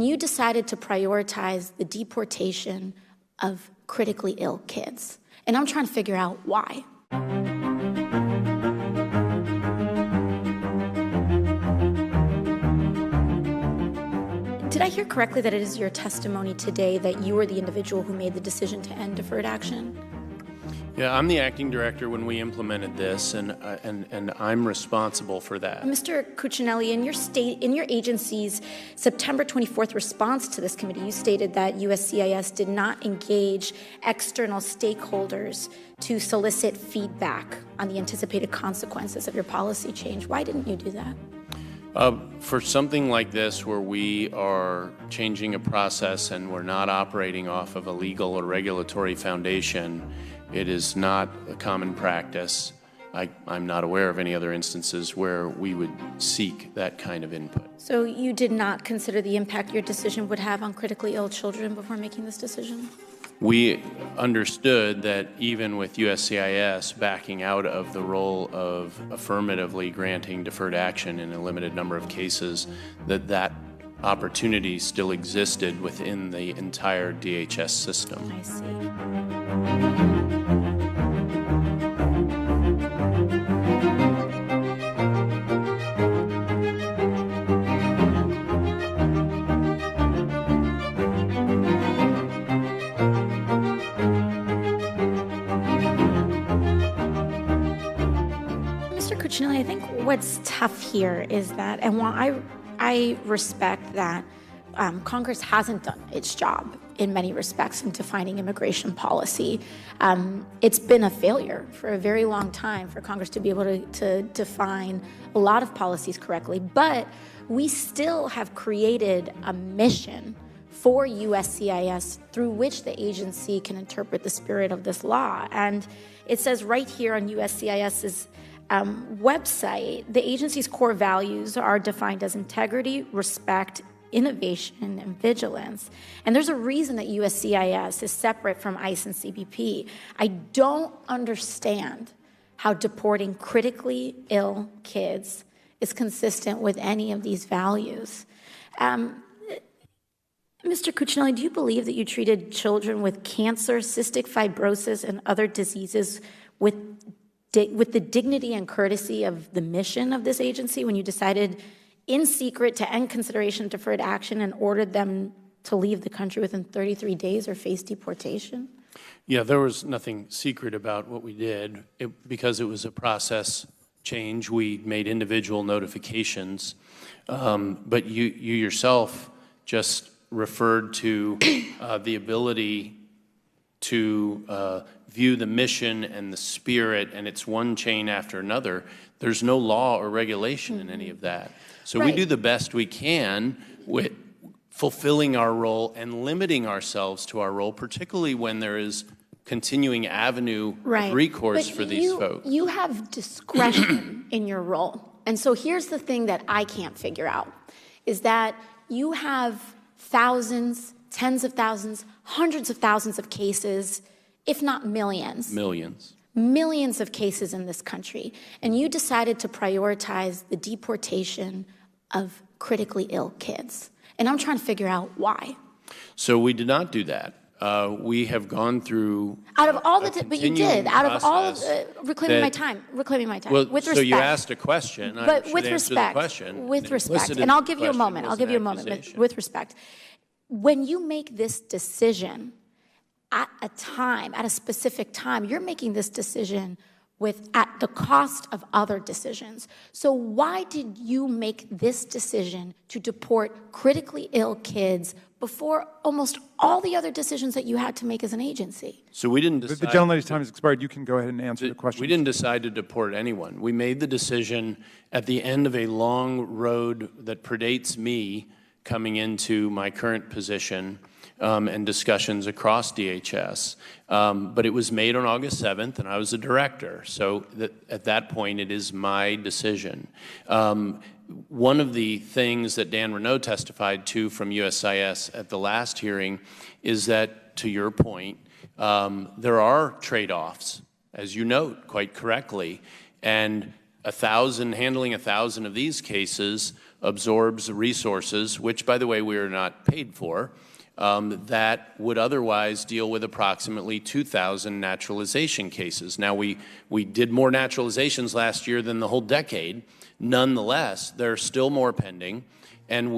You decided to prioritize the deportation of critically ill kids. And I'm trying to figure out why. Did I hear correctly that it is your testimony today that you were the individual who made the decision to end deferred action? Yeah, I'm the acting director when we implemented this, and I'm responsible for that. Mr. Cuccinelli, in your agency's September 24th response to this committee, you stated that USCIS did not engage external stakeholders to solicit feedback on the anticipated consequences of your policy change. Why didn't you do that? For something like this, where we are changing a process and we're not operating off of a legal or regulatory foundation, it is not a common practice. I'm not aware of any other instances where we would seek that kind of input. So you did not consider the impact your decision would have on critically ill children before making this decision? We understood that even with USCIS backing out of the role of affirmatively granting deferred action in a limited number of cases, that opportunity still existed within the entire DHS system. I see. I think what's tough here is that, and while I respect that Congress hasn't done its job in many respects in defining immigration policy, it's been a failure for a very long time for Congress to be able to define a lot of policies correctly. But we still have created a mission for USCIS through which the agency can interpret the spirit of this law. And it says right here on USCIS's website, the agency's core values are defined as integrity, respect, innovation, and vigilance. And there's a reason that USCIS is separate from ICE and CBP. I don't understand how deporting critically ill kids is consistent with any of these values. Mr. Cuccinelli, do you believe that you treated children with cancer, cystic fibrosis, and other diseases with the dignity and courtesy of the mission of this agency when you decided in secret to end consideration of deferred action and ordered them to leave the country within 33 days or face deportation? Yeah, there was nothing secret about what we did. Because it was a process change, we made individual notifications. But you yourself just referred to the ability to view the mission and the spirit, and it's one chain after another. There's no law or regulation in any of that. So we do the best we can with fulfilling our role and limiting ourselves to our role, particularly when there is continuing avenue of recourse for these folks. You have discretion in your role. And so here's the thing that I can't figure out, is that you have thousands, tens of thousands, hundreds of thousands of cases, if not millions. Millions of cases in this country. And you decided to prioritize the deportation of critically ill kids. And I'm trying to figure out why. So we did not do that. We have gone through out of all the, but you did out of all of reclaiming my time. Well, with respect. So you asked a question. But I with respect, with respect, and I'll give you a moment. I'll give you a moment. With respect, when you make this decision at a specific time, you're making this decision at the cost of other decisions. So why did you make this decision to deport critically ill kids before almost all the other decisions that you had to make as an agency? So we didn't decide. The gentleman's time has expired. You can go ahead and answer the question. We didn't decide to deport anyone. We made the decision at the end of a long road that predates me coming into my current position and discussions across DHS. But it was made on August 7th, and I was a director. So at that point, it is my decision. One of the things that Dan Renaud testified to from USCIS at the last hearing is that, to your point, there are trade-offs, as you note quite correctly, and handling 1,000 of these cases absorbs resources, which, by the way, we are not paid for, that would otherwise deal with approximately 2,000 naturalization cases. Now, we did more naturalizations last year than the whole decade. Nonetheless, there are still more pending, and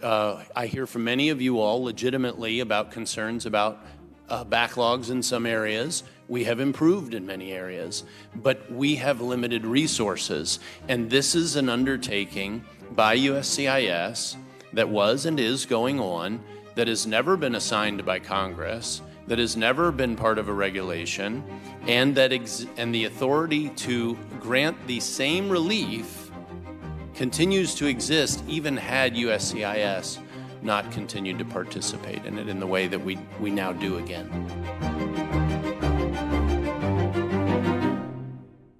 I hear from many of you all legitimately about concerns about backlogs in some areas. We have improved in many areas, but we have limited resources, and this is an undertaking by USCIS that was and is going on, that has never been assigned by Congress, that has never been part of a regulation, and the authority to grant the same relief continues to exist even had USCIS not continued to participate in it in the way that we now do again.